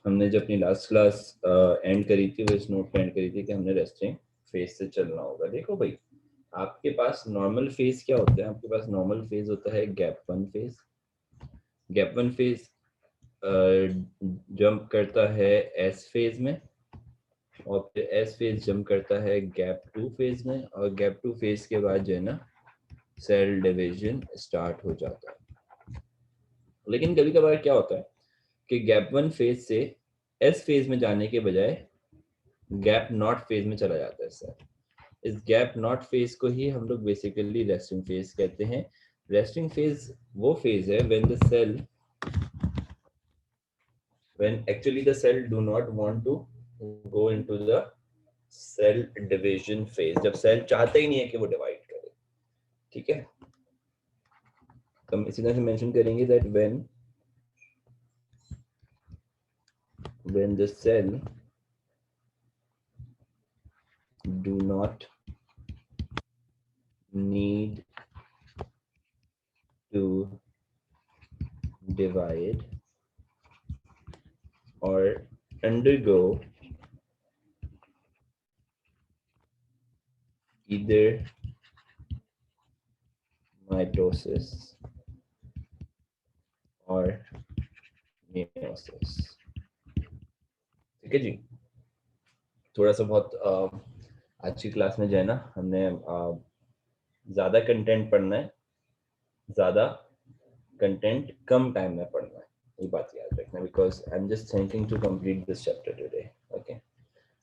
हमने जब अपनी लास्ट क्लास एंड करी थी वो इस नोट पे एंड करी थी कि हमने रेस्टिंग फेज से चलना होगा। देखो भाई, आपके पास नॉर्मल फेज क्या होता है? आपके पास नॉर्मल फेज होता है gap one phase. Gap one phase jump करता है एस फेज में, और फिर एस फेज जंप करता है गैप टू फेज में, और गैप टू फेज के बाद जो है ना सेल डिवीजन स्टार्ट हो जाता है। लेकिन कभी कभार क्या होता है कि गैप वन फेज से एस फेज में जाने के बजाय गैप नॉट फेज में चला जाता है सर। इस गैप नॉट फेज को ही हम लोग बेसिकली रेस्टिंग फेज कहते हैं। रेस्टिंग फेज वो फेज है when actually the cell do not want to go into the cell division phase, जब सेल चाहते ही नहीं है कि वो डिवाइड करे। ठीक है, तो हम इसी तरह से मेंशन करेंगे that when the cell do not need to divide or undergo either mitosis or meiosis। ठीक है जी, थोड़ा सा बहुत आज की क्लास में जो है ना हमने ज़्यादा कंटेंट पढ़ना है, ज़्यादा कंटेंट कम टाइम में पढ़ना है, ये बात याद रखना, because I am just thinking to complete this chapter today. Okay,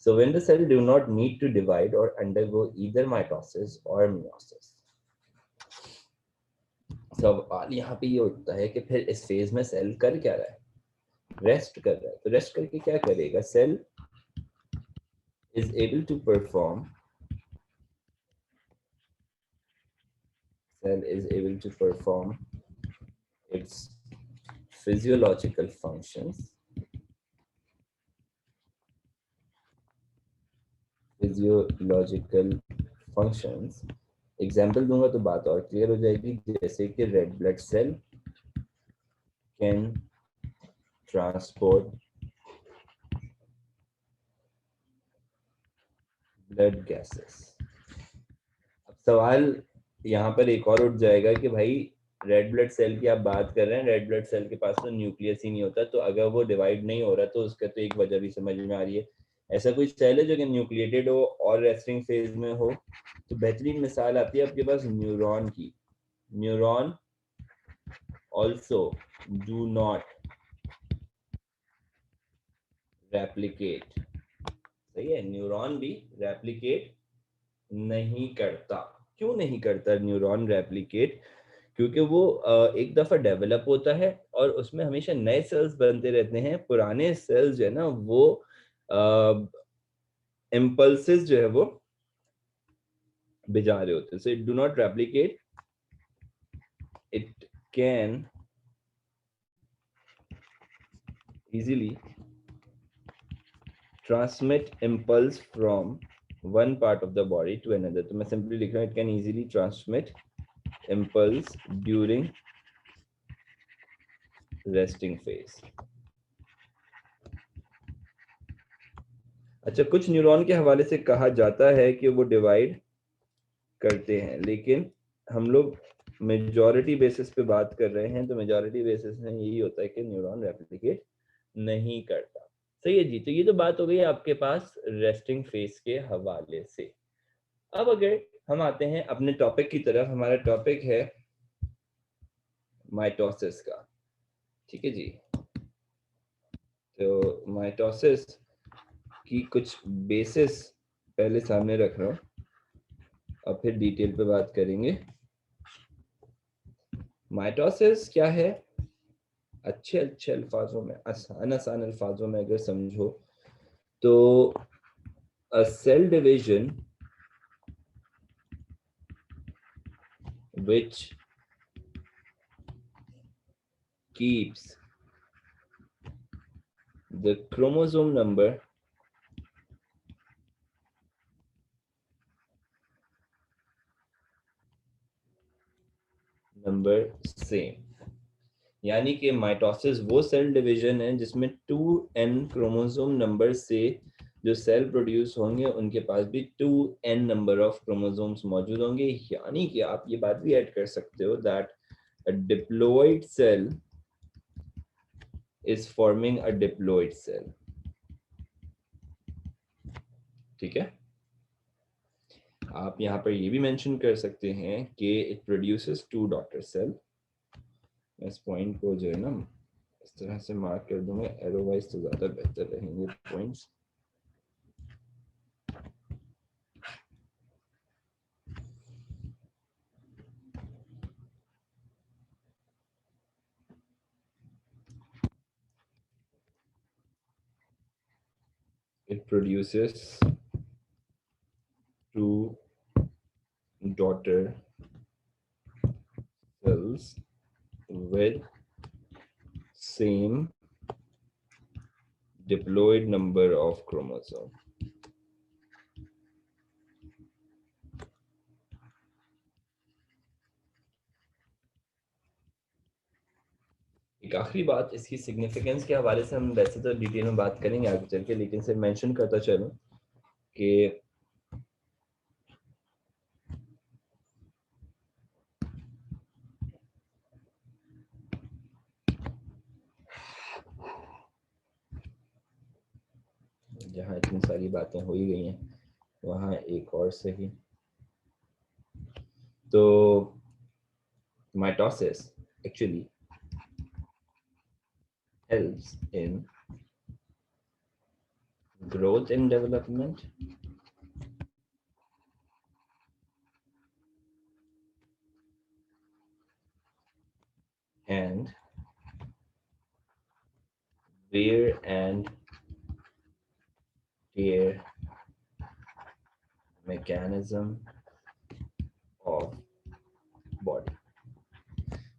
so when the cell do not need to divide और अंडरगो ईदर माइटोसिस और मियोसिस। सवाल यहाँ पे ये उठता है कि फिर इस फेज में सेल कर क्या रहा है? रेस्ट कर रहा है। तो रेस्ट करके क्या करेगा? Cell is able to perform its physiological functions example दूंगा तो बात और क्लियर हो जाएगी। जैसे कि red blood cell can transport blood gases. अब सवाल यहाँ पर एक और उठ जाएगा कि भाई रेड ब्लड सेल की आप बात कर रहे हैं, रेड ब्लड सेल के पास तो न्यूक्लियस ही नहीं होता, तो अगर वो डिवाइड नहीं हो रहा तो उसका तो एक वजह भी समझ में आ रही है। ऐसा कोई सेल है जो कि न्यूक्लिएटेड हो और रेस्टिंग फेज में हो? तो बेहतरीन मिसाल आती है आपके पास न्यूरॉन की। Neuron also do not replicate। सही है, न्यूरॉन भी रेप्लिकेट नहीं करता। क्यों नहीं करता न्यूरॉन रेप्लिकेट? क्योंकि वो एक दफा डेवलप होता है और उसमें हमेशा नए सेल्स बनते रहते हैं। पुराने सेल्स जो है ना वो इम्पल्सेस जो है वो भिजा रहे होते हैं। So it do not replicate, it can easily transmit impulse from one part of the body to another। तो मैं सिंपली लिख रहा हूँ, it can easily transmit impulse during resting phase। अच्छा, कुछ न्यूरॉन के हवाले से कहा जाता है कि वो डिवाइड करते हैं, लेकिन हम लोग मेजॉरिटी बेसिस पे बात कर रहे हैं, तो मेजॉरिटी बेसिस में यही होता है कि न्यूरॉन रेप्लिकेट नहीं करता। सही है जी, तो ये तो बात हो गई आपके पास रेस्टिंग फेज के हवाले से। अब अगर हम आते हैं अपने टॉपिक की तरफ, हमारा टॉपिक है माइटोसिस का। ठीक है जी, तो माइटोसिस की कुछ बेसिस पहले सामने रख रहा हूँ, अब फिर डिटेल पे बात करेंगे। माइटोसिस क्या है? अच्छे अच्छे अल्फाजों में, आसान आसान अल्फाजों में अगर समझो तो a cell division which keeps the chromosome number same। यानी कि माइटोसिस वो सेल डिवीजन है जिसमें 2n क्रोमोसोम नंबर से जो सेल प्रोड्यूस होंगे उनके पास भी 2n नंबर ऑफ क्रोमोसोम्स मौजूद होंगे। यानी कि आप ये बात भी ऐड कर सकते हो that a diploid cell is forming a diploid cell. ठीक है, आप यहाँ पर ये भी मेंशन कर सकते हैं कि इट प्रोड्यूसेस 2 डॉटर सेल। इस पॉइंट को जो है ना इस तरह से मार्क कर दूंगा एरो वाइज तो ज्यादा बेहतर रहेंगे points. It produces 2 daughter cells with same diploid number of chromosome। एक आखिरी बात इसकी सिग्निफिकेंस के हवाले से हम वैसे तो डिटेल में बात करेंगे आगे चल के, लेकिन सिर्फ मेंशन करता चलूं कि जहाँ इतनी सारी बातें हो ही गई हैं वहाँ एक और सही। तो mitosis actually helps in growth and development and wear and tear mechanism of body।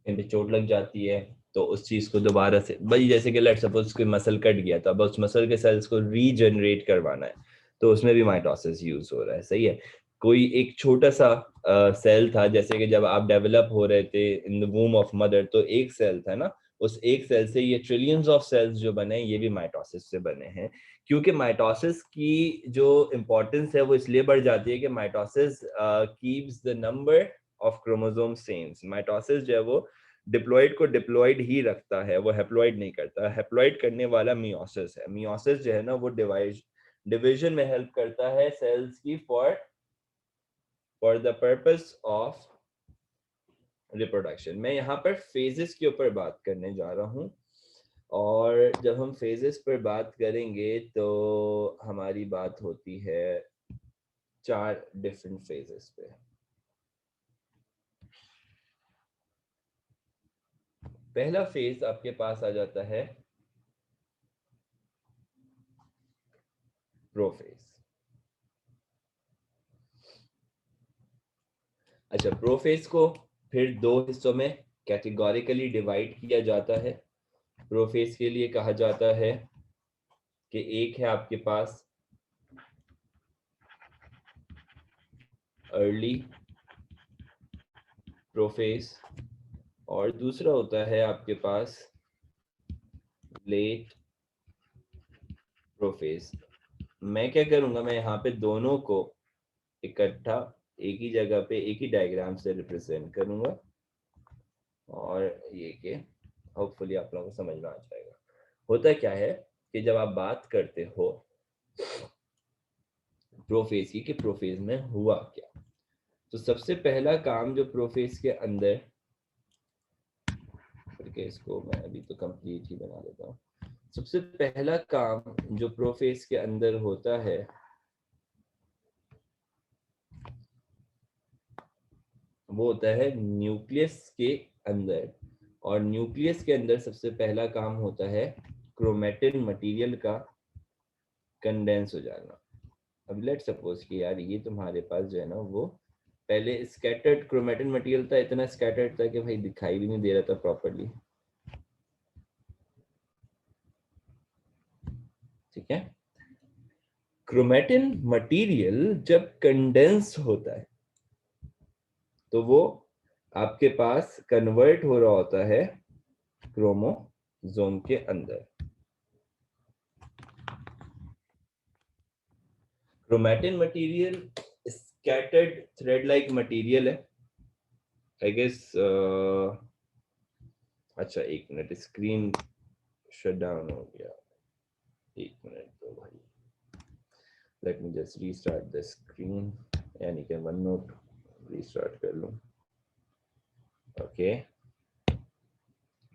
इन पे चोट लग जाती है तो उस चीज को दोबारा से भाई जैसे कि लेट सपोज कोई मसल कट गया तो अब उस मसल के सेल्स को रीजनरेट करवाना है तो उसमें भी माइटोसिस यूज हो रहा है। सही है, कोई एक छोटा सा सेल था जैसे कि जब आप डेवलप हो रहे थे इन द वूम ऑफ मदर तो एक सेल था ना, उस एक सेल से ये ट्रिलियंस ऑफ सेल्स जो बने ये भी माइटोसिस से बने हैं। क्योंकि माइटोसिस की जो इम्पोर्टेंस है वो इसलिए बढ़ जाती है कि mitosis keeps the number of chromosome same. Mitosis जो है वो डिप्लॉइड को डिप्लॉइड ही रखता है, वो हैप्लॉइड नहीं करता। हैप्लॉइड करने वाला मियोसिस है। मियोसिस जो है ना वो डिवीजन में हेल्प करता है सेल्स की for the purpose of reproduction. मैं यहाँ पर फेजेस के ऊपर बात करने जा रहा हूँ और जब हम फेजेस पर बात करेंगे तो हमारी बात होती है 4 डिफरेंट फेजेस पे। पहला फेज आपके पास आ जाता है प्रोफेज। अच्छा, प्रोफेज को फिर 2 हिस्सों में कैटेगोरिकली डिवाइड किया जाता है। प्रोफेज के लिए कहा जाता है कि एक है आपके पास अर्ली प्रोफेज और दूसरा होता है आपके पास लेट प्रोफेज। मैं क्या करूंगा, मैं यहाँ पे दोनों को इकट्ठा एक ही जगह पे एक ही डायग्राम से रिप्रेजेंट करूंगा और ये कि होपफुली आप लोगों को समझ में आ जाएगा। होता क्या है कि जब आप बात करते हो प्रोफेज की कि प्रोफेज में हुआ क्या, तो सबसे पहला काम जो प्रोफेज के अंदर करके इसको मैं अभी तो कंप्लीट ही बना देता हूँ। सबसे पहला काम जो प्रोफेज के अंदर होता है वो होता है न्यूक्लियस के अंदर। और न्यूक्लियस के अंदर सबसे पहला काम होता है क्रोमेटिन मटेरियल का कंडेंस हो जाना। अब लेट सपोज कि यार ये तुम्हारे पास जो है ना वो पहले स्कैटर्ड क्रोमेटिन मटेरियल था, इतना स्कैटर्ड था कि भाई दिखाई भी नहीं दे रहा था प्रॉपर्ली। ठीक है, क्रोमेटिन मटेरियल जब कंडेंस होता है तो वो आपके पास कन्वर्ट हो रहा होता है क्रोमोसोम के अंदर। Chromatin material scattered thread like material है, आई गेस। अच्छा एक मिनट, स्क्रीन शट डाउन हो गया, एक मिनट तो भाई, let me just restart the screen, यानी कि वन नोट रीस्टार्ट कर लूं। Okay,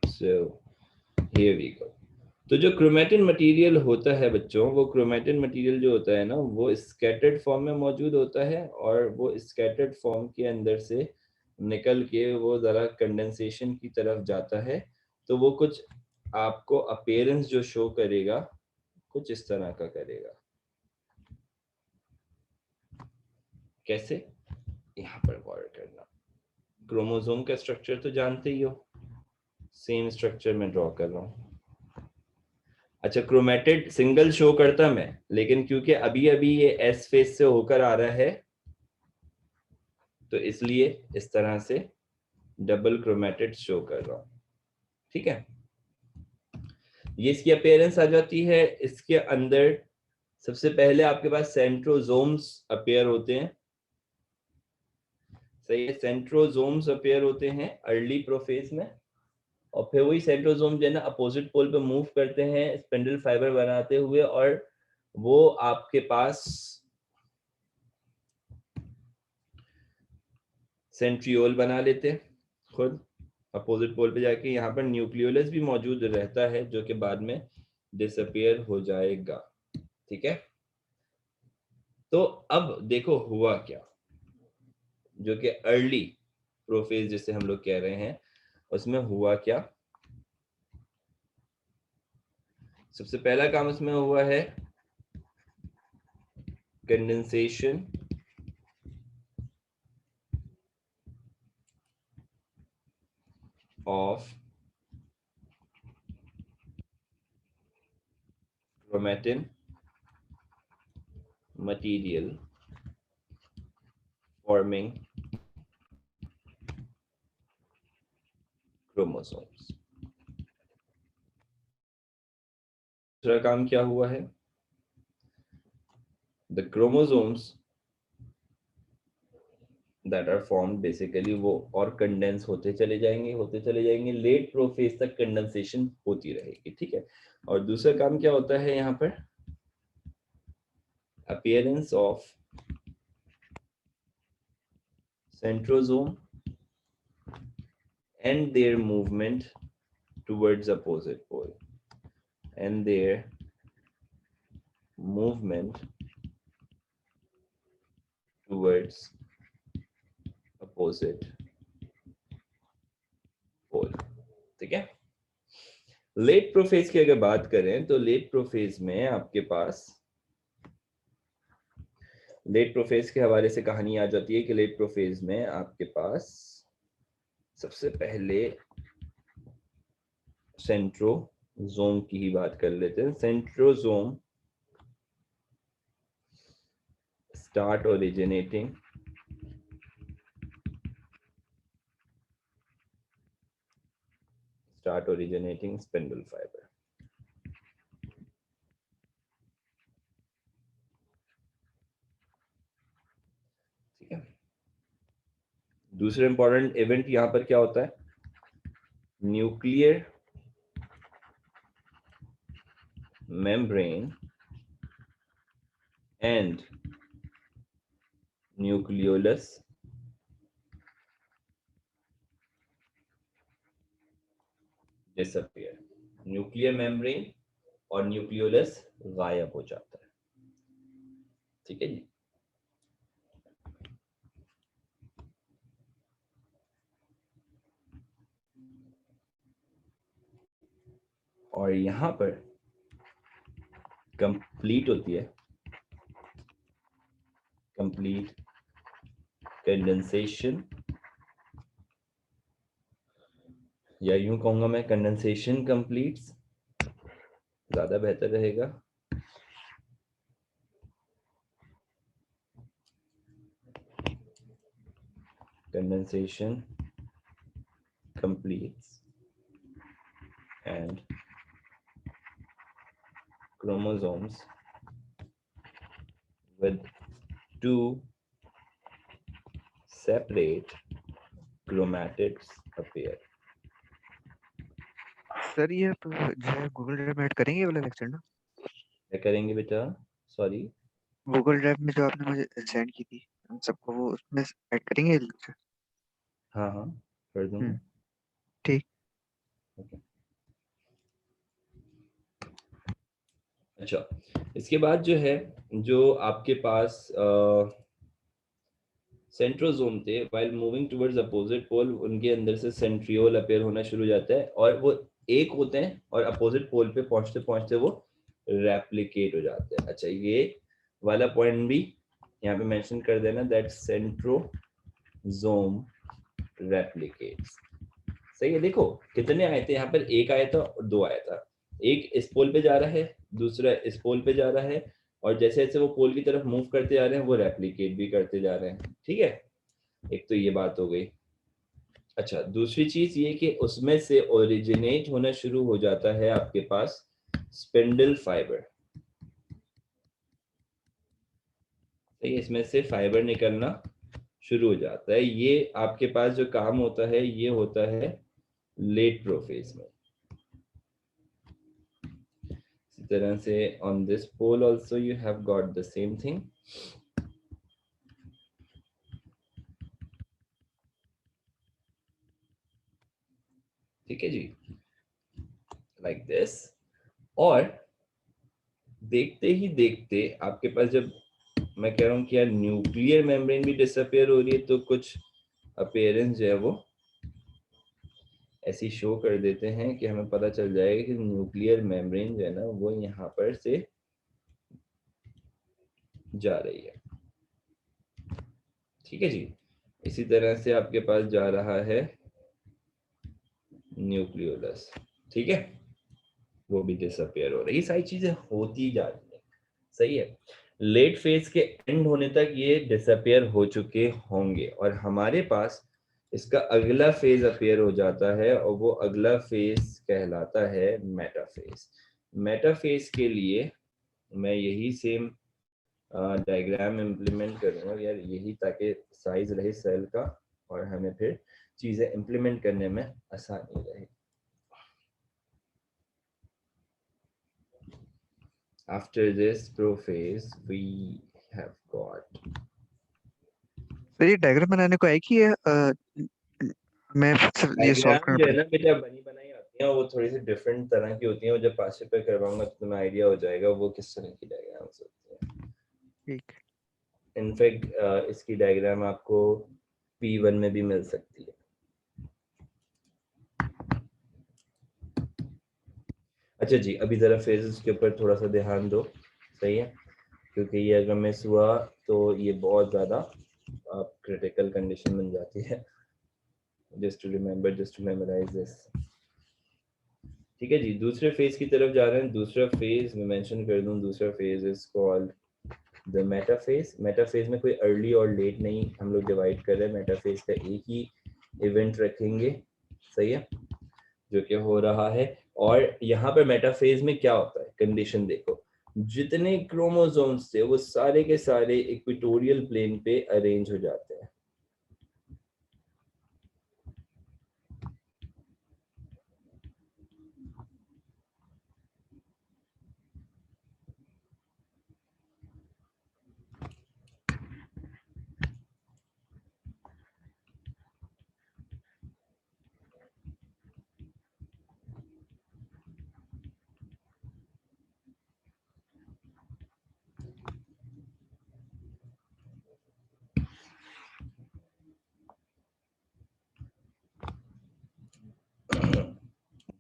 so here we go. तो जो क्रोमैटिन मटेरियल होता है बच्चों, वो क्रोमैटिन मटेरियल जो होता है ना, वो स्कैटर्ड फॉर्म में मौजूद होता है, और वो स्कैटर्ड फॉर्म के अंदर से निकल के वो ज़रा कंडेंसेशन की तरफ जाता है। तो वो कुछ आपको अपीयरेंस जो शो करेगा, कुछ इस तरह का करेगा। कैसे? यहाँ पर गौर करना। क्रोमोसोम का स्ट्रक्चर तो जानते ही हो, सेम स्ट्रक्चर में ड्रॉ कर रहा हूँ। अच्छा, क्रोमेटेड सिंगल शो करता मैं, लेकिन क्योंकि अभी अभी ये एस फेज से होकर आ रहा है, तो इसलिए इस तरह से डबल क्रोमेटेड शो कर रहा हूं। ठीक है, ये इसकी अपीयरेंस आ जाती है। इसके अंदर सबसे पहले आपके पास सेंट्रोजोम्स अपीयर होते हैं। सही है, सेंट्रोजोम्स अपीयर होते हैं अर्ली प्रोफेज में, और फिर वही सेंट्रोजोम जो है ना अपोजिट पोल पे मूव करते हैं स्पिंडल फाइबर बनाते हुए, और वो आपके पास सेंट्रियोल बना लेते हैं खुद अपोजिट पोल पे जाके। यहाँ पर न्यूक्लियोलस भी मौजूद रहता है, जो कि बाद में डिसअपियर हो जाएगा। ठीक है, तो अब देखो हुआ क्या, जो कि अर्ली प्रोफेज जिसे हम लोग कह रहे हैं, उसमें हुआ क्या। सबसे पहला काम इसमें हुआ है condensation of chromatin material forming chromosomes. दूसरा काम क्या हुआ है, the chromosomes that are formed basically वो और कंडेंस होते चले जाएंगे, लेट प्रोफेज तक कंडेंसेशन होती रहेगी। ठीक है, और दूसरा काम क्या होता है यहाँ पर, appearance of centrosome and their movement towards opposite pole and their movement towards opposite pole। ठीक है, लेट प्रोफेज की अगर बात करें तो लेट प्रोफेज में आपके पास, लेट प्रोफेज के हवाले से कहानी आ जाती है कि लेट प्रोफेज में आपके पास सबसे पहले सेंट्रोजोम की ही बात कर लेते हैं। Centrosome start originating spindle fibre. ठीक है, दूसरा इंपॉर्टेंट इवेंट यहां पर क्या होता है, nuclear membrane and nucleolus disappear। Nuclear membrane और न्यूक्लियोलस गायब हो जाता है। ठीक है जी, और यहां पर कंप्लीट होती है कंप्लीट कंडेंसेशन, या यूं कहूंगा मैं कंडेंसेशन कंप्लीट्स, ज्यादा बेहतर रहेगा। Condensation completes and chromosomes with two separate chromatids appear. Sir ये आप जो है गूगल ड्राइव में ऐड करेंगे ये वाला लेक्चर ना? क्या करेंगे बेटा? सॉरी, गूगल ड्राइव में जो आपने मुझे सेंड की थी हम सबको, वो उसमें ऐड करेंगे ये लेक्चर? हाँ हाँ कर दूंगा। ठीक। Okay. अच्छा, इसके बाद जो है, जो आपके पास सेंट्रोजोम थे, while moving towards opposite pole, उनके अंदर से सेंट्रियोल अपीयर होना शुरू हो जाता है और वो एक होते हैं और अपोजिट पोल पे पहुंचते पहुंचते वो रेप्लिकेट हो जाते हैं। अच्छा, ये वाला पॉइंट भी यहाँ पे मेंशन कर देना, दैट सेंट्रोजोम रेप्लिकेट्स। सही है। देखो कितने आए थे यहाँ पर, एक आया था और दो आया था। एक इस पोल पे जा रहा है, दूसरा इस पोल पे जा रहा है, और जैसे जैसे वो पोल की तरफ मूव करते जा रहे हैं वो रेप्लिकेट भी करते जा रहे हैं। ठीक है, एक तो ये बात हो गई। अच्छा, दूसरी चीज ये कि उसमें से ओरिजिनेट होना शुरू हो जाता है आपके पास स्पिंडल फाइबर। सही, इसमें से फाइबर निकलना शुरू हो जाता है। ये आपके पास जो काम होता है ये होता है लेट प्रोफेज में। इसी तरह से on this pole also you have got the same thing. ठीक है जी, लाइक दिस। और देखते ही देखते आपके पास, जब मैं कह रहा हूँ कि यार न्यूक्लियर मेम्ब्रेन भी डिसअपियर हो रही है, तो कुछ अपीयरेंस जो है वो ऐसी शो कर देते हैं कि हमें पता चल जाएगा कि न्यूक्लियर मेम्ब्रेन जो है ना वो यहाँ पर से जा रही है। ठीक है जी, इसी तरह से आपके पास जा रहा है न्यूक्लियोलस। ठीक है, वो भी डिसअपियर हो रही है। ये सारी चीजें होती जा रही है। सही है, लेट फेज के एंड होने तक ये डिसअपियर हो चुके होंगे और हमारे पास इसका अगला फेज अपीयर हो जाता है और वो अगला फेज कहलाता है मेटाफेज। मेटाफेज के लिए मैं यही सेम डायग्राम इम्प्लीमेंट करूंगा यार, यही ताकि साइज रहे सेल का और हमें फिर चीजें इम्प्लीमेंट करने में आसानी रहे। After this prophase we have got, sir ये डायग्राम बनाने को है कि ये मैं ये सॉल्व डायग्राम करना जो है पड़ेगा? ना बेटा बनी बनाई आती है, वो थोड़ी सी डिफरेंट तरह की होती है। वो जब पास पे करवाऊंगा तो तुम्हें आइडिया हो जाएगा वो किस तरह की डायग्राम्स होती है। ठीक। इनफैक्ट इसकी डायग्राम आपको P1 में भी मिल सकती है। अच्छा जी, अभी जरा फेजेस के ऊपर थोड़ा सा ध्यान दो। सही है, क्योंकि ये अगर मिस हुआ तो ये बहुत ज़्यादा क्रिटिकल कंडीशन बन जाती है। Just to remember, just to memorise this. ठीक है जी, दूसरे फेज की तरफ जा रहे हैं। दूसरा फेज मैं मेंशन कर दूं, दूसरा phase is called the metaphase. Metaphase में कोई अर्ली और लेट नहीं हम लोग डिवाइड कर रहे हैं, मेटाफेज का एक ही इवेंट रखेंगे। सही है, जो कि हो रहा है। और यहाँ पर मेटाफेज में क्या होता है, कंडीशन देखो, जितने क्रोमोसोम्स थे वो सारे के सारे इक्वेटोरियल प्लेन पे अरेंज हो जाते हैं।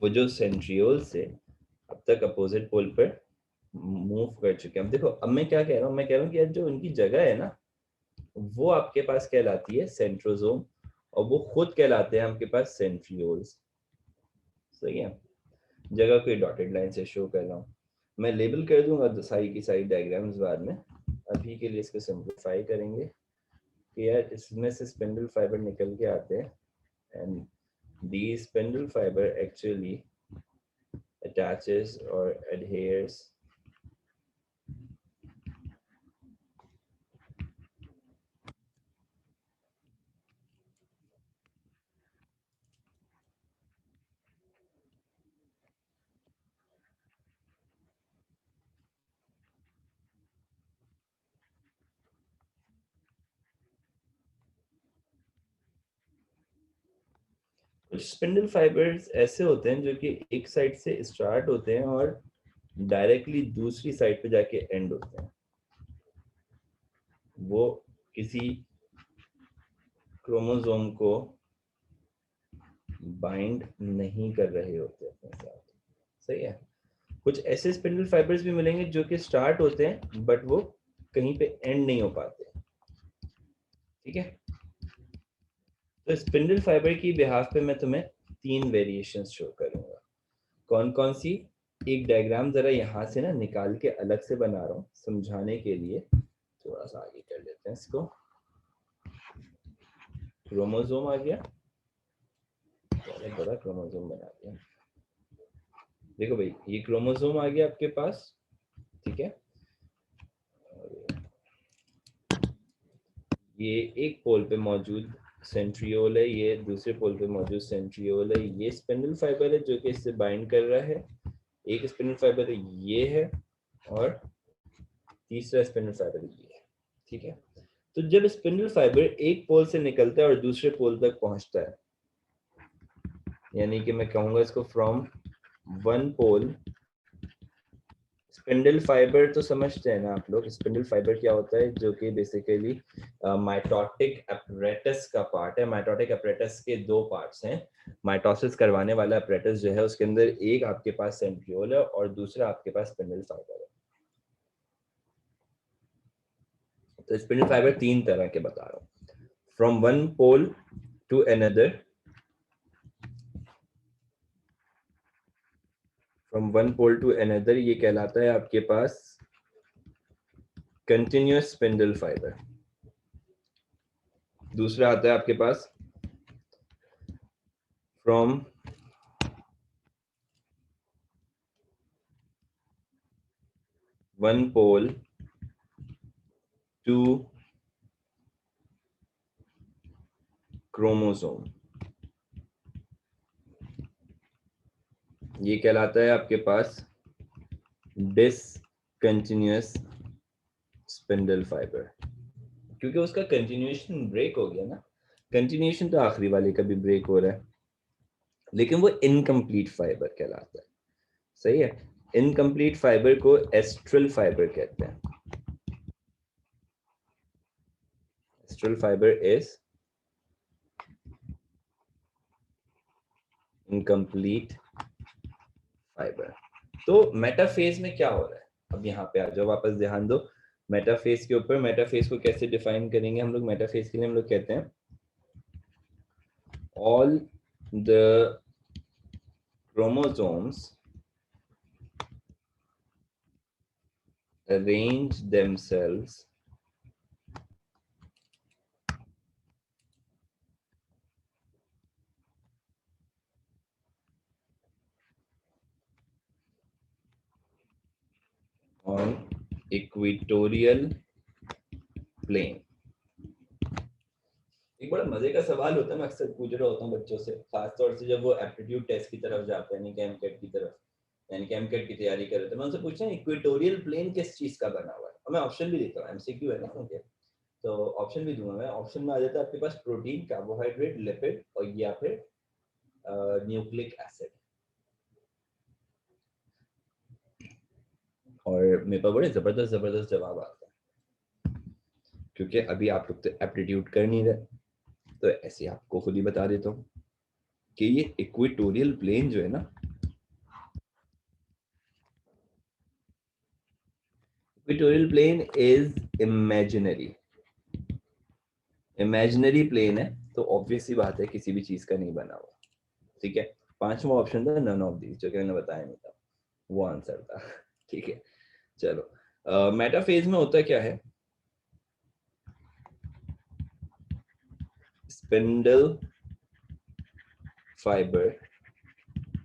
वो जो सेंट्रियोल से अब तक अपोजिट पोल पर मूव कर चुके हैं। अब देखो, अब मैं क्या कह रहा हूँ, मैं कह रहा हूँ कि यार जो उनकी जगह है ना वो आपके पास कहलाती है सेंट्रोजोम और वो खुद कहलाते हैं आपके पास सेंट्रियोल्स। सही है, जगह को डॉटेड लाइन से शो कर रहा हूँ। मैं लेबल कर दूंगा सारी की सारी डायग्राम्स बाद में। अभी के लिए इसको सिंपलीफाई करेंगे कि यार इसमें से स्पिंडल फाइबर निकल के आते हैं and the spindle fibre actually attaches or adheres कुछ स्पिंडल फाइबर्स ऐसे होते हैं जो कि एक साइड से स्टार्ट होते हैं और डायरेक्टली दूसरी साइड पे जाके एंड होते हैं। वो किसी क्रोमोसोम को बाइंड नहीं कर रहे होते अपने साथ। सही है। कुछ ऐसे स्पिंडल फाइबर्स भी मिलेंगे जो कि स्टार्ट होते हैं बट वो कहीं पे एंड नहीं हो पाते। ठीक है। तो स्पिंडल फाइबर की बिहाफ पे मैं तुम्हें 3 वेरिएशंस शो करूंगा। कौन कौन सी? एक डायग्राम जरा यहाँ से ना निकाल के अलग से बना रहा हूँ समझाने के लिए। थोड़ा सा आगे कर लेते हैं इसको। क्रोमोसोम आ गया, बड़ा क्रोमोसोम बना दिया। देखो भाई, ये क्रोमोसोम आ गया आपके पास। ठीक है। ये एक पोल पे मौजूद सेंट्रियोल है, ये दूसरे पोल पे मौजूद सेंट्रियोल है। ये स्पिंडल फाइबर है जो कि इससे बाइंड कर रहा है। एक स्पिंडल फाइबर ये है और तीसरा स्पिंडल फाइबर ये है। ठीक है। तो जब स्पिंडल फाइबर एक पोल से निकलता है और दूसरे पोल तक पहुंचता है, यानी कि मैं कहूंगा इसको from one pole. Spindle fibre तो समझते हैं ना आप लोग, स्पिंडल फाइबर क्या होता है? जो कि बेसिकली माइटोटिक अपरेटस का पार्ट है। माइटोटिक अपरेटस के 2 पार्ट्स हैं। माइटोसिस करवाने वाला अपरेटस जो है उसके अंदर एक आपके पास सेंट्रियोल है और दूसरा आपके पास स्पिंडल फाइबर है। तो स्पिंडल फाइबर 3 तरह के बता रहा हूँ। From one pole to another, from one pole to another, ये कहलाता है आपके पास कंटिन्यूअस स्पिंडल फाइबर। दूसरा आता है आपके पास from one pole to chromosome. ये कहलाता है आपके पास डिसकंटिन्यूअस स्पिंडल फाइबर, क्योंकि उसका कंटिन्यूएशन ब्रेक हो गया ना। कंटिन्यूएशन तो आखिरी वाले का भी ब्रेक हो रहा है, लेकिन वो इनकम्प्लीट फाइबर कहलाता है। सही है। इनकम्प्लीट फाइबर को एस्ट्रल फाइबर कहते हैं। Astral fibre is incomplete fibre. तो मेटाफेज में क्या हो रहा है? अब यहाँ पे आ जाओ, वापस ध्यान दो मेटाफेज के ऊपर। मेटाफेज को कैसे डिफाइन करेंगे हम लोग? मेटाफेज के लिए हम लोग कहते हैं all the chromosomes arrange themselves on equatorial plane। एक बड़ा मजे का सवाल होता है, मैं अक्सर पूछ रहा होता हूँ बच्चों से, खासतौर से जब वो एप्टीट्यूड टेस्ट की तरफ जाते हैं, यानी कि एमकेट की तरफ, यानी कि एमकेट की तैयारी कर रहे थे। मैं उनसे पूछता हूँ इक्वेटोरियल प्लेन किस चीज का बना हुआ है, और मैं ऑप्शन भी देता हूँ, एमसीक्यू है ना उनके, तो ऑप्शन भी दूंगा मैं। ऑप्शन में आ जाता है आपके पास प्रोटीन, कार्बोहाइड्रेट, लिपिड और या फिर न्यूक्लिक एसिड। और मेरे पास बड़े जबरदस्त जबरदस्त जवाब आते हैं, क्योंकि अभी आप लोग तो एप्टीट्यूड कर नहीं रहे, तो ऐसे आपको खुद ही बता देता हूँ कि ये इक्वेटोरियल प्लेन जो है ना, equatorial plane is imaginary. Imaginary plane है, तो ऑब्वियस सी बात है किसी भी चीज का नहीं बना हुआ। ठीक है। 5वां ऑप्शन था नन ऑफ दीज, जो कि मैंने बताया नहीं था, वो आंसर था। ठीक है। चलो, मेटाफेज में होता क्या है? Spindle fibre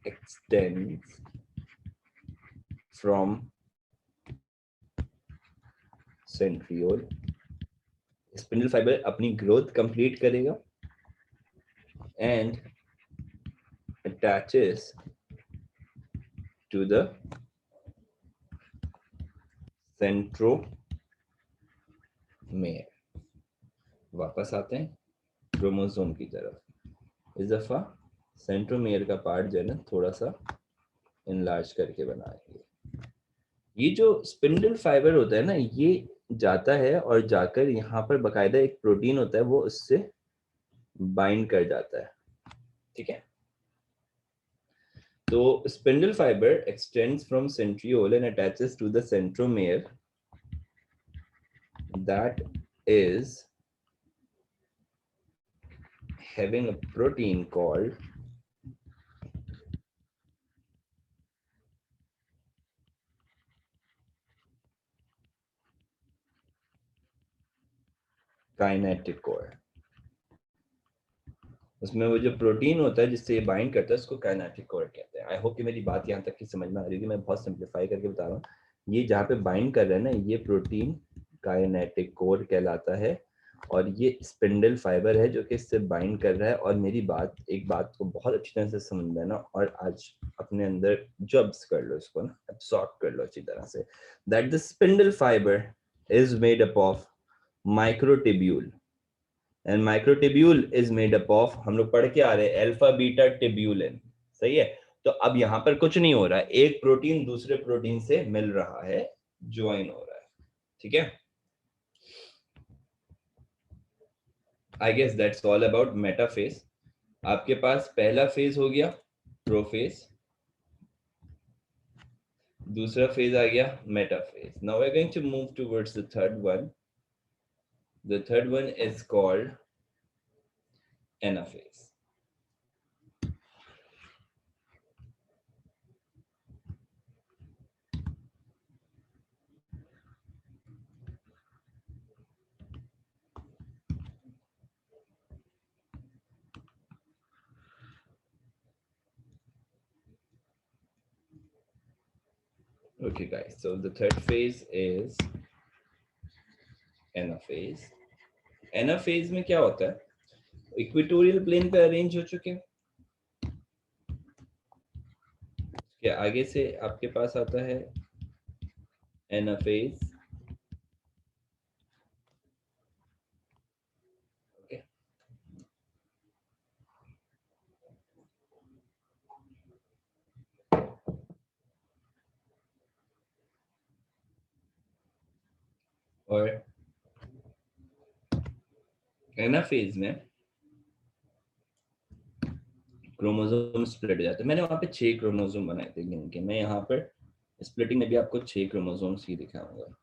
extends from centriole. Spindle fibre अपनी ग्रोथ कंप्लीट करेगा and attaches to the centromere. वापस आते हैं क्रोमोसोम की तरफ. इस दफा सेंट्रोमेयर का पार्ट जो है ना थोड़ा सा इनलार्ज करके बनाएंगे. ये जो स्पिंडल फाइबर होता है ना, ये जाता है और जाकर यहाँ पर बकायदा एक प्रोटीन होता है, वो उससे बाइंड कर जाता है. ठीक है. तो spindle fibre extends from centriole and attaches to the centromere that is having a protein called kinetochore. उसमें वो जो प्रोटीन होता है जिससे ये बाइंड करता है उसको काइनेटिक कोर कहते हैं. आई होप कि मेरी बात यहाँ तक की समझ में आ रही है. मैं बहुत सिंप्लीफाई करके बता रहा हूँ. ये जहाँ पे बाइंड कर रहा है ना, ये प्रोटीन काइनेटिक कोर कहलाता है और ये स्पिंडल फाइबर है जो कि इससे बाइंड कर रहा है. और मेरी बात, एक बात को बहुत अच्छी तरह से समझ लेना और आज अपने अंदर जब्स कर लो, इसको ना एब्सॉर्ब कर लो अच्छी तरह से. That the spindle fibre is made up of microtubule and microtubule is made up of, हम लोग पढ़ के आ रहे हैं, अल्फा बीटा ट्यूब्यूलिन. सही है. तो अब यहाँ पर कुछ नहीं हो रहा है, एक प्रोटीन दूसरे प्रोटीन से मिल रहा है, ज्वाइन हो रहा है. ठीक है. I guess that's all about metaphase. आपके पास पहला फेज हो गया प्रोफेज, दूसरा फेज आ गया metaphase. Now we are going to move towards the third one. The third one is called anaphase. Okay guys, so the third phase is anaphase. Anaphase में क्या होता है, इक्वेटोरियल प्लेन पे अरेंज हो चुके हैं. के आगे से आपके पास आता है एनाफेज. ओके. और एनाफेज में क्रोमोसोम स्प्लिट हो जाते हैं. मैंने वहां पे 6 क्रोमोसोम बनाए थे गिन के. मैं यहाँ पर स्प्लिटिंग में भी आपको 6 क्रोमोसोम्स ही दिखाऊंगा.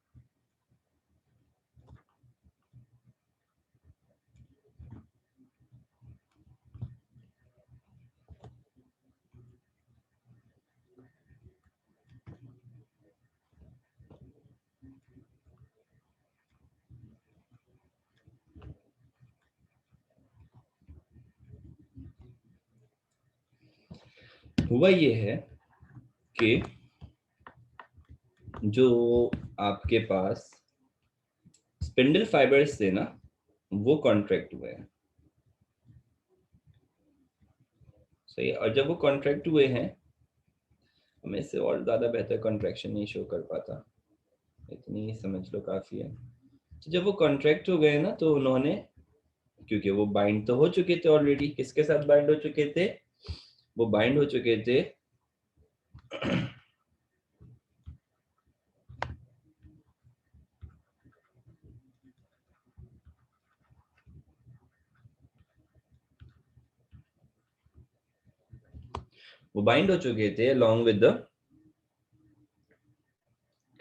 हुआ ये है कि जो आपके पास स्पिंडल फाइबर्स थे ना, वो कॉन्ट्रैक्ट हुए हैं. सही है. और जब वो कॉन्ट्रैक्ट हुए हैं, हमें इससे और ज्यादा बेहतर कॉन्ट्रैक्शन नहीं शो कर पाता, इतनी समझ लो काफी है. तो जब वो कॉन्ट्रैक्ट हो गए ना, तो उन्होंने, क्योंकि वो बाइंड तो हो चुके थे ऑलरेडी, किसके साथ बाइंड हो चुके थे, वो बाइंड हो चुके थे वो बाइंड हो चुके थे along with the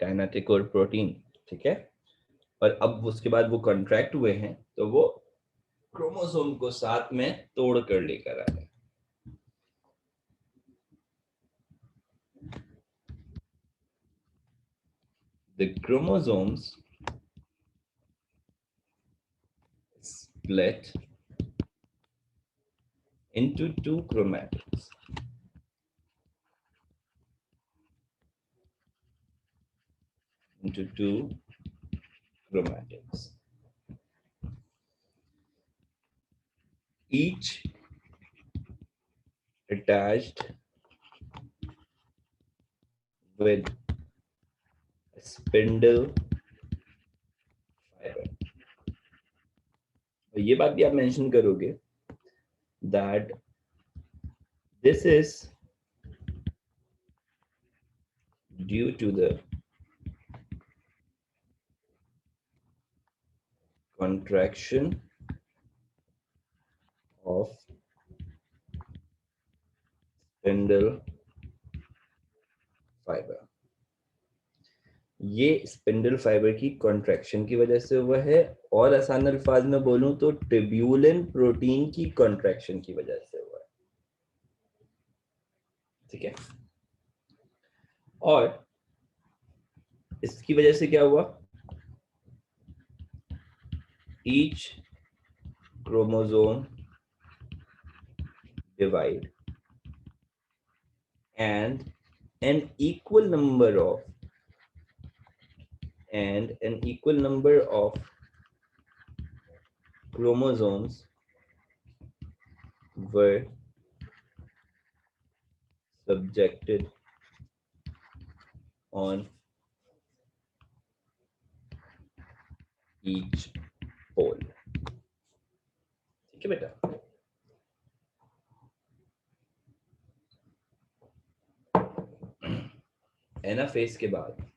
kinetic core protein. ठीक है. और अब उसके बाद वो कॉन्ट्रैक्ट हुए हैं, तो वो क्रोमोसोम को साथ में तोड़ कर लेकर आए. The chromosomes split into 2 chromatids. into two chromatids. Each attached with a spindle fiber. और ये बात भी आप मेंशन करोगे that this is due to the contraction of spindle fiber. ये स्पिंडल फाइबर की कॉन्ट्रैक्शन की वजह से हुआ है, और आसान अल्फाज में बोलूं तो ट्यूबुलिन प्रोटीन की कॉन्ट्रैक्शन की वजह से हुआ है। ठीक है, और इसकी वजह से क्या हुआ, each chromosome divide and an equal number of chromosomes were subjected on each pole. ठीक है बेटा, एनाफेज के बाद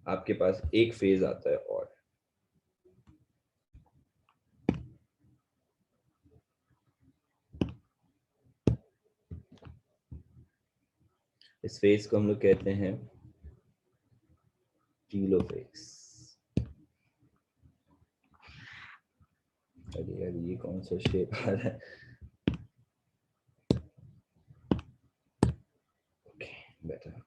आपके पास एक फेज आता है और इस फेज को हम लोग कहते हैं टीलोफेज। अरे यार ये कौन सा शेप आ रहा है, ओके बेटा।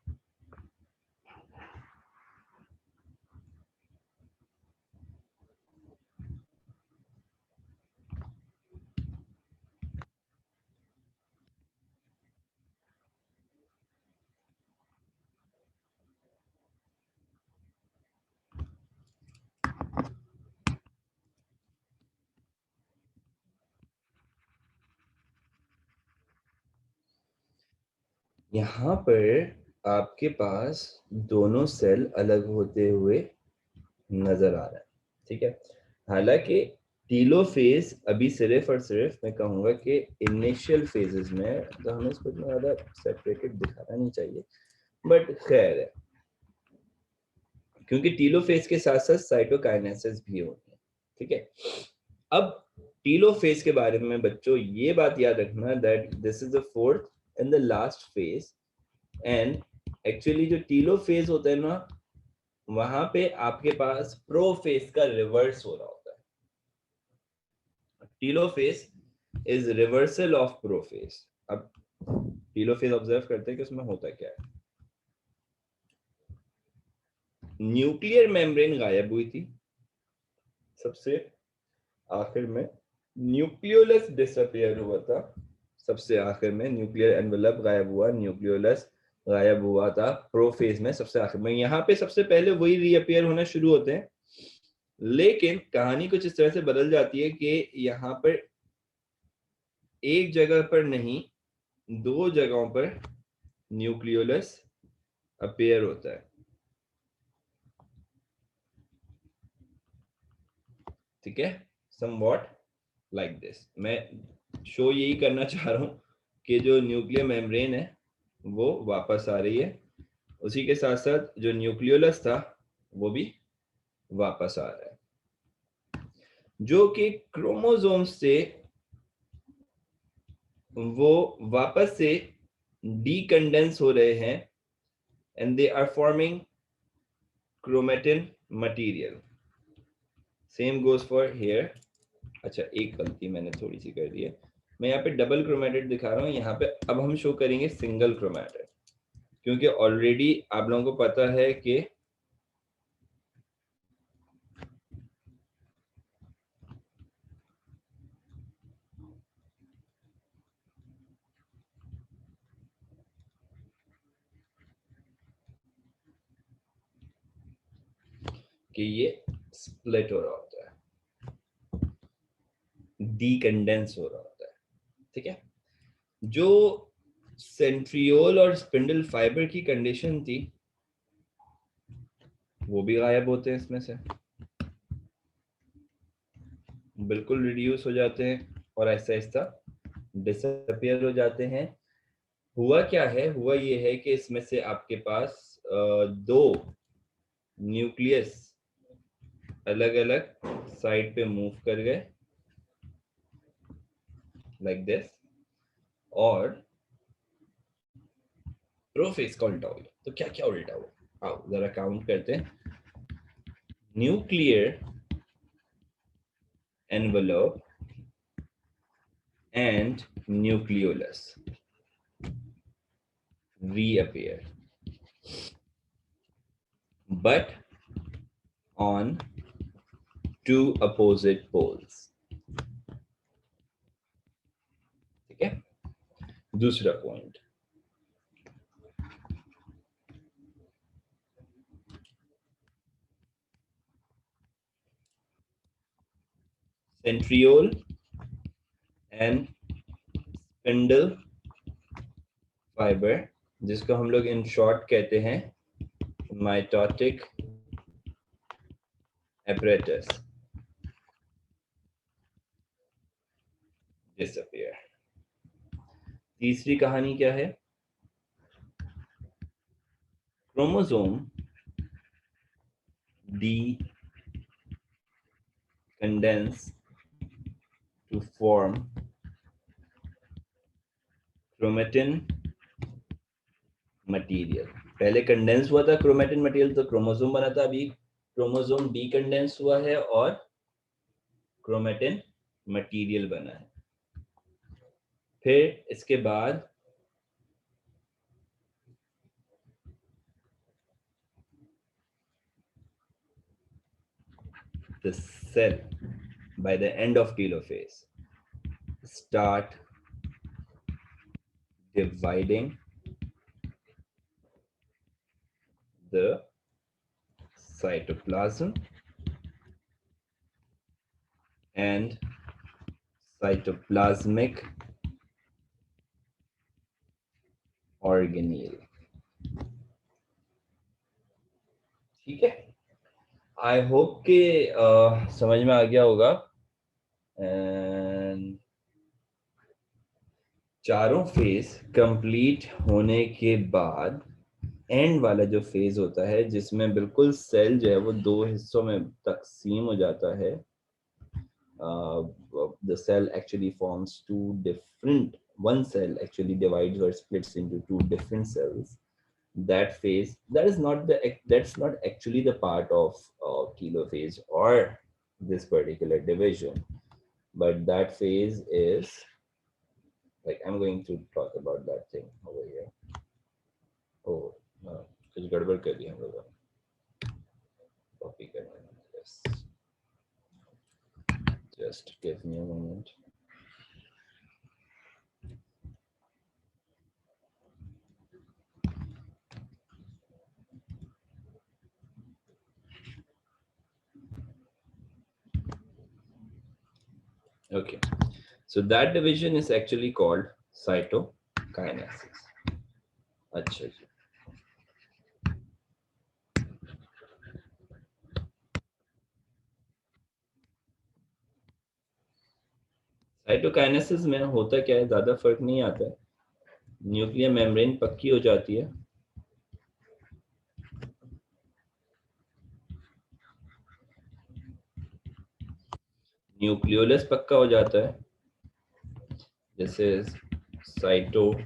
यहाँ पर आपके पास दोनों सेल अलग होते हुए नजर आ रहा है। ठीक है, हालांकि टीलोफेज अभी सिर्फ और सिर्फ मैं कहूंगा कि इनिशियल फेजेस में, तो हमें इसको इतना ज्यादा सेपरेटेड दिखाना नहीं चाहिए, बट खैर है, क्योंकि टीलोफेज के साथ साथ साइटोकाइनेसिस भी होती है। ठीक है, अब टीलोफेज के बारे में बच्चों ये बात याद रखना that this is the fourth and the last phase, and actually जो टीलोफेज होता है ना, वहां पे आपके पास प्रोफेज का रिवर्स हो रहा होता है। Telophase is reversal of prophase. अब टीलोफेज ऑब्जर्व करते हैं कि उसमें होता क्या है। न्यूक्लियर मेम्ब्रेन गायब हुई थी, सबसे आखिर में न्यूक्लियोलस डिसअपियर हुआ था, सबसे आखिर में न्यूक्लियर एनवेलप गायब हुआ, न्यूक्लियोलस गायब हुआ था प्रोफेज में सबसे आखिर में। यहाँ पे सबसे पहले वही रीअपियर होना शुरू होते हैं, लेकिन कहानी कुछ इस तरह से बदल जाती है कि यहाँ पर एक जगह पर नहीं, दो जगहों पर न्यूक्लियोलस अपीयर होता है। ठीक है, समवॉट लाइक दिस। मैं शो यही करना चाह रहा हूं कि जो न्यूक्लियर मेम्ब्रेन है वो वापस आ रही है, उसी के साथ साथ जो न्यूक्लियोलस था वो भी वापस आ रहा है, जो कि क्रोमोसोम्स से वो वापस से डीकंडेंस हो रहे हैं, and they are forming chromatin material. Same goes for here. अच्छा, एक गलती मैंने थोड़ी सी कर दी है, मैं यहाँ पे डबल क्रोमेटिड दिखा रहा हूँ, यहाँ पे अब हम शो करेंगे सिंगल क्रोमेटिड, क्योंकि ऑलरेडी आप लोगों को पता है कि कि ये स्प्लिट हो रहा होता है, डीकंडेंस हो रहा होता है, ठीक है। जो सेंट्रियोल और स्पिंडल फाइबर की कंडीशन थी वो भी गायब होते हैं इसमें से, बिल्कुल रिड्यूस हो जाते हैं और ऐसा ऐसा डिसअपियर हो जाते हैं। हुआ क्या है, हुआ ये है कि इसमें से आपके पास दो न्यूक्लियस अलग अलग साइड पे मूव कर गए लाइक दिस, और प्रोफेज का उल्टा हो गया। तो क्या क्या उल्टा हुआ, आओ जरा काउंट करते हैं। Nuclear envelope and nucleolus reappear, but on two opposite poles, ठीक है। दूसरा point, centriole and spindle fibre, जिसको हम लोग इन शॉर्ट कहते हैं माइटोटिक apparatus, disappear। तीसरी कहानी क्या है, chromosome D condense to form chromatin material. पहले कंडेंस हुआ था क्रोमेटिन मटेरियल तो क्रोमोसोम बना था, अभी क्रोमोसोम डीकंडेंस हुआ है और क्रोमेटिन मटेरियल बना है। फिर इसके बाद the cell by the end of telophase start dividing the cytoplasm and cytoplasmic organelle, ठीक है। आई होप कि समझ में आ गया होगा। एंड चारों फेज कंप्लीट होने के बाद एंड वाला जो फेज होता है जिसमें बिल्कुल सेल जो है वो दो हिस्सों में तकसीम हो जाता है, the cell actually forms two different, one cell actually divides or splits into two different cells. That phase, that's not actually the part of telophase or this particular division, but that phase is like, I'm going to talk about that thing over here. Oh, कुछ गड़बड़ कर दी हम लोगों ने, copy करने में। Yes. Just give me a moment. Okay, so that division is actually called cytokinesis. अच्छा जी, cytokinesis में होता क्या है, ज्यादा फर्क नहीं आता है। न्यूक्लियर मेम्ब्रेन पक्की हो जाती है, न्यूक्लियोलस पक्का हो जाता है, जैसे cytokinesis.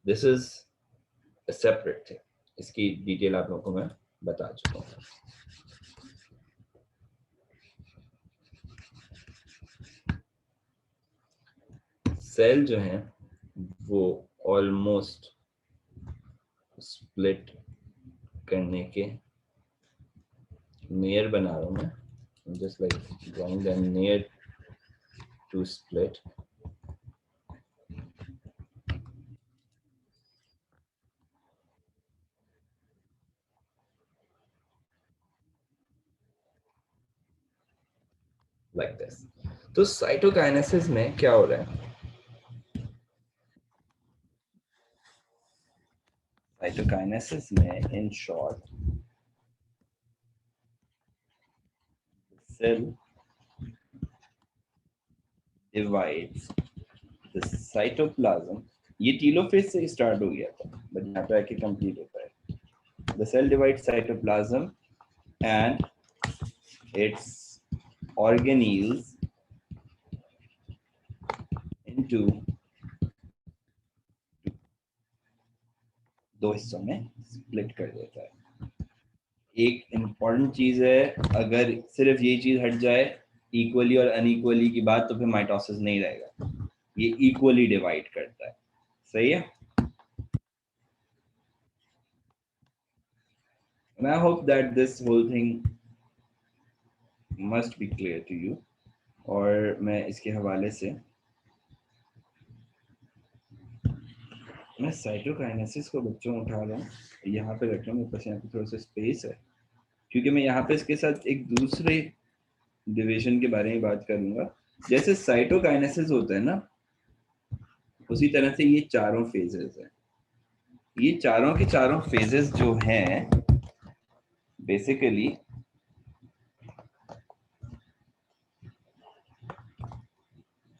This is a separate thing, इसकी डिटेल आप लोगों को मैं बता चुका हूँ। सेल जो है वो ऑलमोस्ट स्प्लिट करने के नियर बना रहा हूँ मैं, just like drawing the near to split. Like this. तो साइटोकाइनेसिस में क्या हो रहा है? साइटोकाइनेसिस में in short cell divides the cytoplasm. ये टीलोफेज से स्टार्ट हो गया था बट यहाँ पे आके कंप्लीट होता है। The cell divides cytoplasm and its organelles into दो हिस्सों में स्प्लिट कर देता है। एक इम्पॉर्टेंट चीज है, अगर सिर्फ ये चीज हट जाए इक्वली और अनइक्वली की बात, तो फिर माइटोसिस नहीं रहेगा। ये इक्वली डिवाइड करता है, सही है। And I hope that this whole thing must be clear to you. और मैं इसके हवाले से मैं साइटोकाइनेसिस को बच्चों उठा रहा हूँ, यहाँ पे रख रहा हूँ, मेरे पास यहाँ पे थोड़ा सा स्पेस है, क्योंकि मैं यहाँ पे इसके साथ एक दूसरे डिवीजन के बारे में बात करूंगा। जैसे साइटोकाइनेसिस होता है ना, उसी तरह से ये चारों फेजेस हैं। ये चारों के चारों फेजेस जो हैं बेसिकली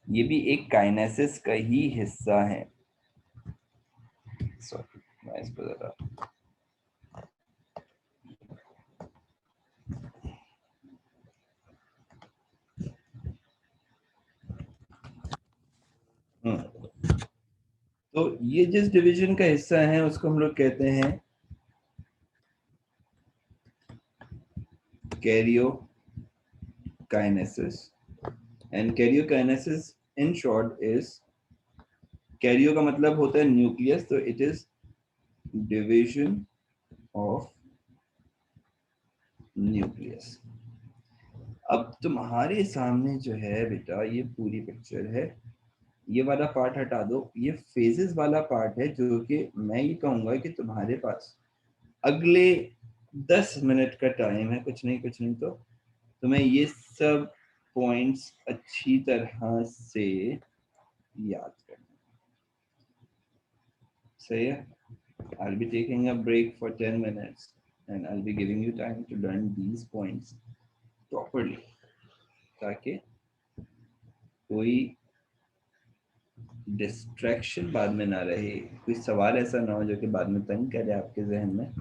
ये भी एक काइनेसिस का ही हिस्सा है। सॉरी, मैं इसको जरा तो ये जिस डिवीजन का हिस्सा है उसको हम लोग कहते हैं karyokinesis. And karyokinesis in short is, Cairo का मतलब होता है न्यूक्लियस, तो it is division of nucleus. अब तुम्हारे सामने जो है बेटा ये पूरी पिक्चर है, ये वाला पार्ट हटा दो, ये फेजेस वाला पार्ट है जो कि मैं ये कहूंगा कि तुम्हारे पास अगले 10 मिनट का टाइम है, कुछ नहीं तो तुम्हें ये सब पॉइंट्स अच्छी तरह से याद करना, सही है। I'll be taking a break for 10 minutes and I'll be giving you time to learn these points properly, ताकि कोई डिस्ट्रैक्शन बाद में ना रहे, कोई सवाल ऐसा ना हो जो कि बाद में तंग करे आपके जहन में।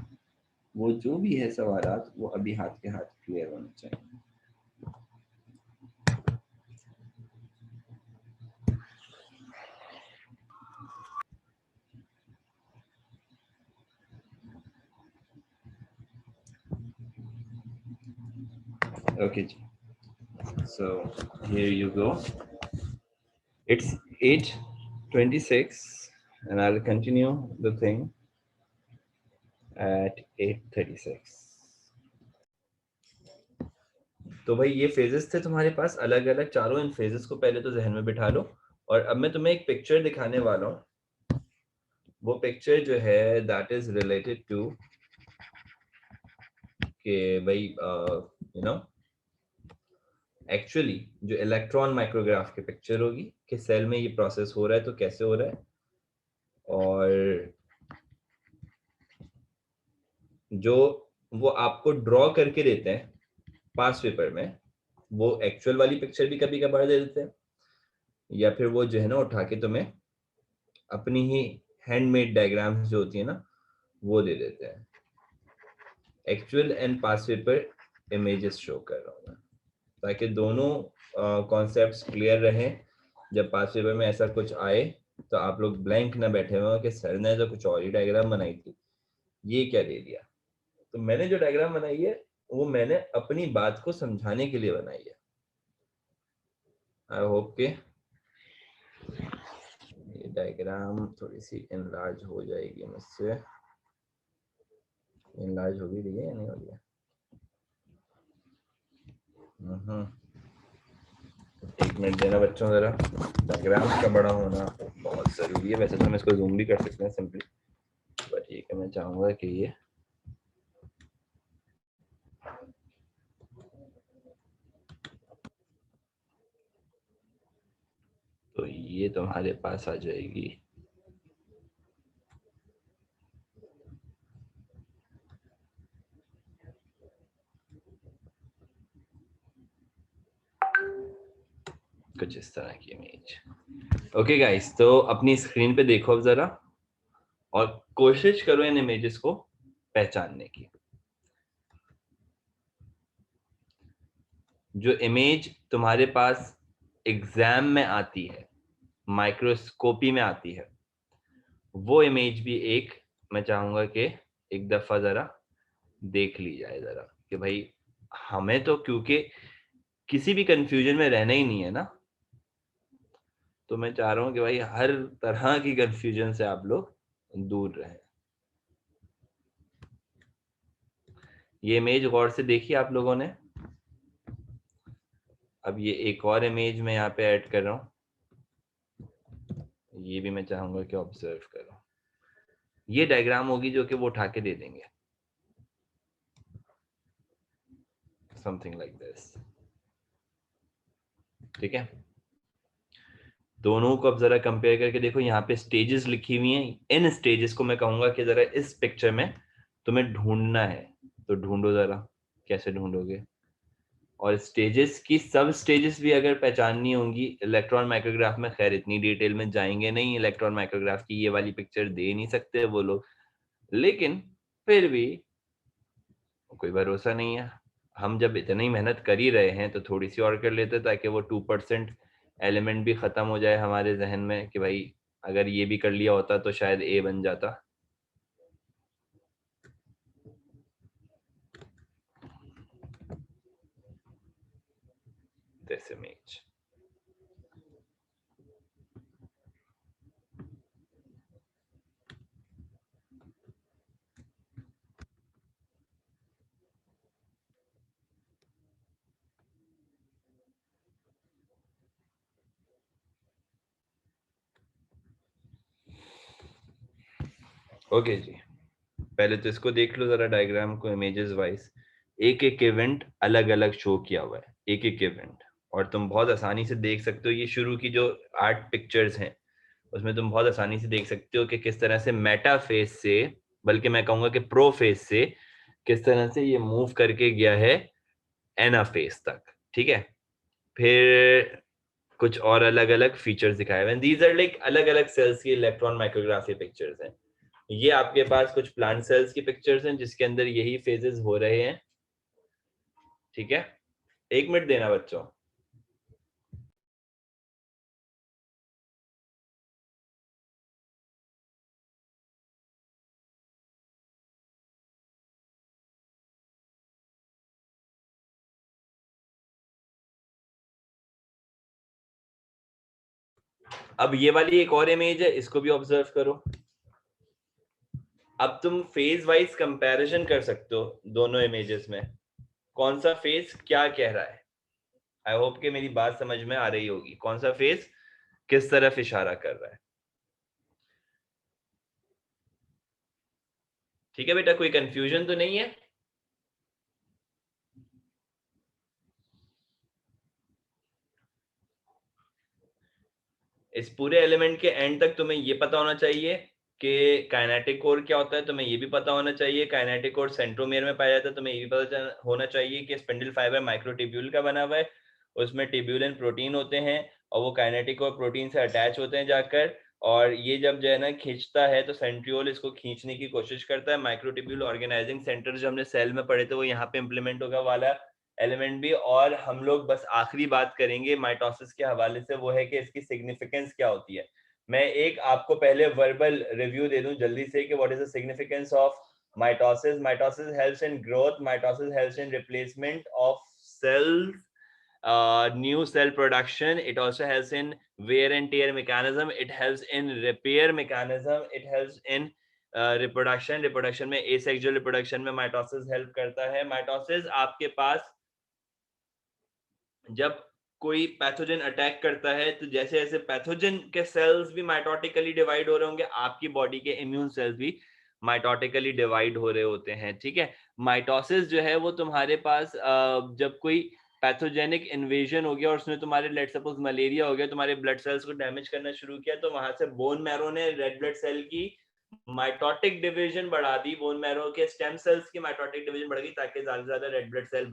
वो जो भी है सवालात वो अभी हाथ के हाथ क्लियर होने चाहिए। Okay ji, so here you go. It's 8:26 and I'll continue the thing at 8:36. तो भाई ये फेजेस थे तुम्हारे पास अलग अलग चारों। इन फेजेस को पहले तो जहन में बिठा लो, और अब मैं तुम्हें एक पिक्चर दिखाने वाला हूँ। वो पिक्चर जो है दैट इज रिलेटेड टू कि भाई यू नो एक्चुअली जो इलेक्ट्रॉन माइक्रोग्राफ की पिक्चर होगी कि सेल में ये प्रोसेस हो रहा है तो कैसे हो रहा है, और जो वो आपको ड्रॉ करके देते हैं पास पेपर में, वो एक्चुअल वाली पिक्चर भी कभी कभार दे देते हैं, या फिर वो जो है ना उठा के तुम्हें अपनी ही हैंडमेड डायग्राम्स जो होती है ना वो दे देते हैं। Actual and pass paper images show कर रहा हूँ मैं, ताकि दोनों कॉन्सेप्ट्स क्लियर रहें। जब पास पेपर में ऐसा कुछ आए तो आप लोग ब्लैंक ना बैठे हुए हो कि सर ने तो कुछ और ही डायग्राम बनाई थी, ये क्या दे दिया। तो मैंने जो डायग्राम बनाई है वो मैंने अपनी बात को समझाने के लिए बनाई है। आई होप के ये डायग्राम थोड़ी सी इनलार्ज हो जाएगी मुझसे। इनलार्ज हो भी रही है या नहीं हो रही है? एक मिनट देना बच्चों, जरा डायग्राम का बड़ा होना बहुत जरूरी है। वैसे तो हम इसको जूम भी कर सकते हैं सिंपली, बट ठीक है, मैं चाहूंगा कि ये तो ये तुम्हारे पास आ जाएगी। कुछ इस तरह की इमेज। ओके गाइस, तो अपनी स्क्रीन पे देखो अब जरा और कोशिश करो इन इमेजेस को पहचानने की। जो इमेज तुम्हारे पास एग्जाम में आती है, माइक्रोस्कोपी में आती है, वो इमेज भी एक मैं चाहूंगा कि एक दफा जरा देख ली जाए जरा, कि भाई हमें तो क्योंकि किसी भी कंफ्यूजन में रहना ही नहीं है ना, तो मैं चाह रहा हूं कि भाई हर तरह की कंफ्यूजन से आप लोग दूर रहें। ये इमेज गौर से देखी आप लोगों ने। अब ये एक और इमेज मैं यहाँ पे ऐड कर रहा हूँ, ये भी मैं चाहूंगा कि ऑब्जर्व करो। ये डायग्राम होगी जो कि वो उठा के दे देंगे, समथिंग लाइक दिस। ठीक है, दोनों को अब जरा कंपेयर करके देखो। यहाँ पे स्टेजेस लिखी हुई हैं, इन स्टेजेस को मैं कहूंगा कि जरा इस पिक्चर में तुम्हें ढूंढना है, तो ढूंढो जरा। कैसे ढूंढोगे? और स्टेजेस की सब स्टेजेस भी अगर पहचाननी होंगी इलेक्ट्रॉन माइक्रोग्राफ में, खैर इतनी डिटेल में जाएंगे नहीं, इलेक्ट्रॉन माइक्रोग्राफ की ये वाली पिक्चर दे नहीं सकते वो लोग, लेकिन फिर भी कोई भरोसा नहीं है। हम जब इतनी मेहनत कर ही रहे हैं तो थोड़ी सी और कर लेते, ताकि वो 2% एलिमेंट भी खत्म हो जाए हमारे जहन में कि भाई अगर ये भी कर लिया होता तो शायद ए बन जाता। This image. ओके जी, पहले तो इसको देख लो जरा, डायग्राम को इमेजेस वाइज। एक एक इवेंट अलग अलग शो किया हुआ है, एक एक इवेंट, और तुम बहुत आसानी से देख सकते हो। ये शुरू की जो 8 पिक्चर्स हैं उसमें तुम बहुत आसानी से देख सकते हो कि किस तरह से मेटा फेज से, बल्कि मैं कहूंगा कि प्रो फेज से किस तरह से ये मूव करके गया है एना फेज तक। ठीक है, फिर कुछ और अलग अलग फीचर्स दिखाए हुए हैं। दीज आर लाइक अलग अलग सेल्स की इलेक्ट्रॉन माइक्रोग्राफी पिक्चर्स हैं। ये आपके पास कुछ प्लांट सेल्स की पिक्चर्स हैं जिसके अंदर यही फेजेस हो रहे हैं। ठीक है, 1 मिनट देना बच्चों। अब ये वाली एक और इमेज है, इसको भी ऑब्जर्व करो। अब तुम फेज वाइज कंपैरिजन कर सकते हो दोनों इमेजेस में, कौन सा फेज क्या कह रहा है। आई होप कि मेरी बात समझ में आ रही होगी, कौन सा फेज किस तरफ इशारा कर रहा है। ठीक है बेटा, कोई कंफ्यूजन तो नहीं है? इस पूरे एलिमेंट के एंड तक तुम्हें ये पता होना चाहिए कि काइनेटिक कोर क्या होता है, तुम्हें ये भी पता होना चाहिए काइनेटिक कोर सेंट्रोमियर में पाया जाता है, तुम्हें ये भी पता होना चाहिए कि स्पिंडल फाइबर माइक्रोट्यूब्यूल का बना हुआ है, उसमें ट्यूब्यूलिन प्रोटीन होते हैं और वो काइनेटिक और प्रोटीन से अटैच होते हैं जाकर, और ये जब जो है ना खींचता है तो सेंट्रियोल इसको खींचने की कोशिश करता है। माइक्रोट्यूब्यूल ऑर्गेनाइजिंग सेंटर जो हमने सेल में पढ़े थे वो यहाँ पे इंप्लीमेंट होगा वाला एलिमेंट भी। और हम लोग बस आखिरी बात करेंगे माइटोसिस के हवाले से, वो है कि इसकी सिग्निफिकेंस क्या होती है। मैं एक आपको पहले वर्बल रिव्यू दे दूं जल्दी से कि what is the significance of mitosis. Mitosis helps in growth, mitosis helps in replacement of cells, new cell production. It also helps in wear and tear mechanism. It helps in repair mechanism. It helps in reproduction में asexual reproduction में mitosis help करता है। Mitosis आपके पास जब कोई pathogen attack करता है तो जैसे जैसे पैथोजन के सेल्स भी माइटोटिकली डिवाइड हो रहे होंगे, आपकी बॉडी के इम्यून सेल्स भी माइटोटिकली डिवाइड हो रहे होते हैं। ठीक है, माइटोसिस जो है वो तुम्हारे पास जब कोई पैथोजेनिक इन्वेजन हो गया और उसने तुम्हारे लेट सपोज मलेरिया हो गया, तुम्हारे ब्लड सेल्स को डैमेज करना शुरू किया, तो वहां से बोन मैरो ने रेड ब्लड सेल की माइटोटिक डिवीजन बढ़ा दी, बोन मैरो के स्टेम सेल्स की माइटोटिक डिवीजन बढ़ गई ताकि ज्यादा से ज्यादा रेड ब्लड सेल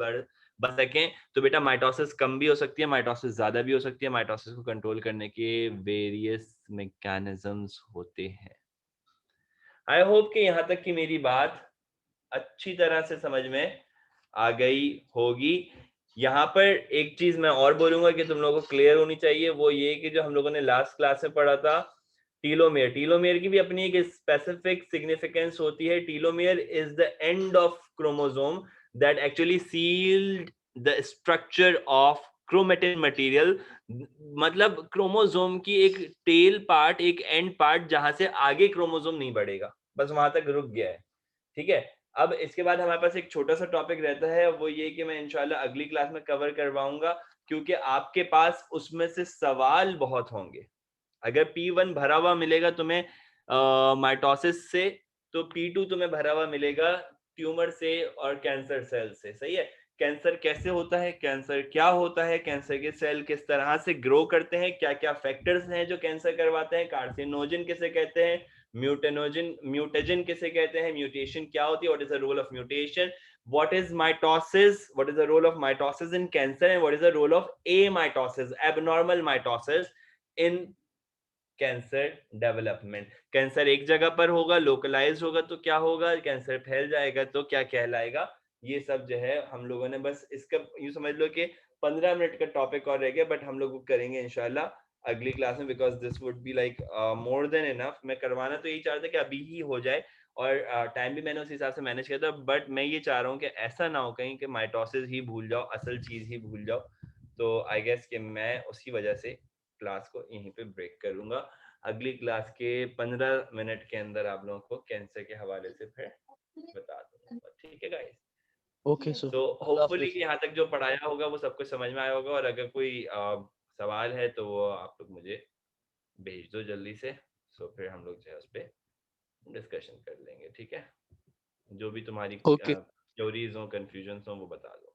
बच सकें। तो बेटा माइटोसिस कम भी हो सकती है, माइटोसिस ज्यादा भी हो सकती है। माइटोसिस को कंट्रोल करने के वेरियस मैकेनिज्म्स होते हैं। आई होप कि यहाँ तक की मेरी बात अच्छी तरह से समझ में आ गई होगी। यहाँ पर एक चीज मैं और बोलूंगा कि तुम लोगों को क्लियर होनी चाहिए, वो ये कि जो हम लोगों ने लास्ट क्लास में पढ़ा था टीलोमेयर, टीलोमेयर की भी अपनी एक स्पेसिफिक सिग्निफिकेंस होती है। Telomere is the end of chromosome that actually sealed the structure of chromatin material. मतलब क्रोमोसोम की एक टेल पार्ट, एक एंड पार्ट जहां से आगे क्रोमोसोम नहीं बढ़ेगा, बस वहां तक रुक गया है। ठीक है, अब इसके बाद हमारे पास एक छोटा सा टॉपिक रहता है, वो ये कि मैं इंशाल्लाह अगली क्लास में कवर करवाऊंगा, क्योंकि आपके पास उसमें से सवाल बहुत होंगे। अगर P1 भरा हुआ मिलेगा तुम्हें माइटोसिस से, तो P2 तुम्हें भरा हुआ मिलेगा ट्यूमर से और कैंसर सेल से। सही है, कैंसर कैसे होता है, कैंसर क्या होता है, कैंसर के सेल किस तरह से ग्रो करते हैं, क्या क्या फैक्टर्स हैं जो कैंसर करवाते हैं, कार्सिनोजन किसे कहते हैं, म्यूटेजन किसे कहते हैं, म्यूटेशन क्या होती है, what is the role of mutation, what is mitosis, what is the role of mitosis in cancer, and what is the role of amitosis, abnormal mitosis in cancer development. Cancer एक जगह पर होगा, localise होगा तो क्या होगा, cancer फैल जाएगा तो क्या कहलाएगा। ये सब जो है हम लोगों ने बस इसका यूं समझ लो कि 15 मिनट का टॉपिक और रह गया, बट हम लोग करेंगे इंशाल्लाह अगली क्लास में, because this would be like more than enough. मैं करवाना तो यही चाहता था कि अभी ही हो जाए, और टाइम भी मैंने उस हिसाब से मैनेज किया था, बट मैं ये चाह रहा हूँ कि ऐसा ना हो कहीं कि माइटोसिस ही भूल जाओ, असल चीज ही भूल जाओ। तो आई गेस कि मैं उसी वजह से क्लास को यहीं पे ब्रेक करूंगा। अगली क्लास के 15 मिनट के अंदर आप लोगों को कैंसर के हवाले से फिर बता दूंगा। ठीक है गाइस, ओके सर, तो होपफुली कि यहाँ तक जो पढ़ाया होगा वो सबको समझ में आया होगा, और अगर कोई सवाल है तो वो आप लोग मुझे भेज दो जल्दी से, तो फिर हम लोग जो है उस पर डिस्कशन कर लेंगे। ठीक है, जो भी तुम्हारी ओके। क्योरीज हो, कंफ्यूजन हो, वो बता दो।